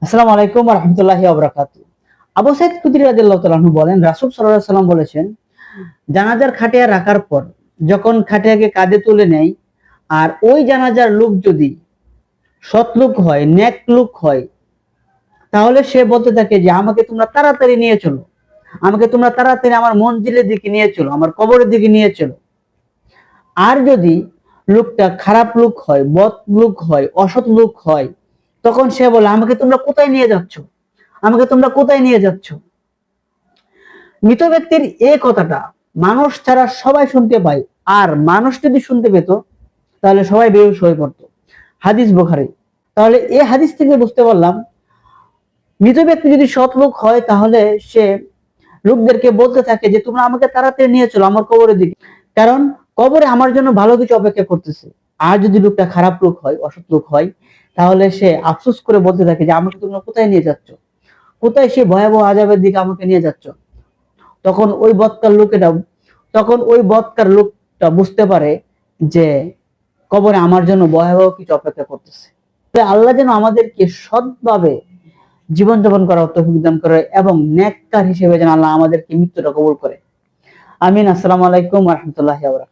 আসসালামু আলাইকুম ওয়া রাহমাতুল্লাহি ওয়া বারাকাতুহু। আবু সাঈদ খুদরি রাদিয়াল্লাহু তাআলা আনহু বলেন, রাসূল সাল্লাল্লাহু আলাইহি সাল্লাম বলেছেন, জানাজার খাটিয়া রাখার পর যখন খাটিয়াকে কাঁধে তুলে নেয়, আর ওই জানাজার লোক যদি সৎ লোক হয়, নেক লোক হয়, তাহলে সে বলতে থাকে যে আমাকে তোমরা তাড়াতাড়ি নিয়ে চলো, আমাকে তোমরা তাড়াতাড়ি আমার মঞ্জিলের দিকে নিয়ে চলো, আমার কবরের দিকে নিয়ে চলো। আর যদি লোকটা খারাপ লোক হয়, বদ লোক হয়, অসৎ লোক হয়, তখন সে বলে আমাকে তোমরা কোথায় নিয়ে যাচ্ছ, আমাকে তোমরা কোথায় নিয়ে যাচ্ছ। মৃত ব্যক্তির এই কথাটা মানুষ ছাড়া সবাই শুনতে পায়, আর মানুষ যদি শুনতে পেত তাহলে সবাই বেহুশ হয়ে পড়তো। হাদিস বুখারী। তাহলে এই হাদিস থেকে বুঝতে পারলাম, মৃত ব্যক্তি যদি সৎ লোক হয় তাহলে সে লোকদেরকে বলতে থাকে যে তোমরা আমাকে তাড়াতাড়ি নিয়ে চলো আমার কবরের দিকে, কারণ কবরে আমার জন্য ভালো কিছু অপেক্ষা করতেছে। আর যদি লোকটা খারাপ লোক হয়, অসৎ লোক হয়, তাহলে সে আফসোস করে বলতে থাকে যে আমাকে তোমরা কোথায় নিয়ে যাচ্ছ, কোথায় সে ভয়াবহ আযাবের দিকে আমাকে নিয়ে যাচ্ছ। তখন ওই বদকার লোকেরা তখন ওই বদকার লোকটা বুঝতে পারে যে কবরে আমার জন্য ভয়াবহ কিছু অপেক্ষা করতেছে। আল্লাহ যেন আমাদেরকে সৎভাবে জীবনযাপন করার তৌফিক দান করে এবং নেককার হিসেবে যেন আল্লাহ আমাদেরকে মৃত্যুটা কবুল করে। আমিন। আসসালামু আলাইকুম ওয়া রাহমাতুল্লাহি ওয়া বারাকাতুহু।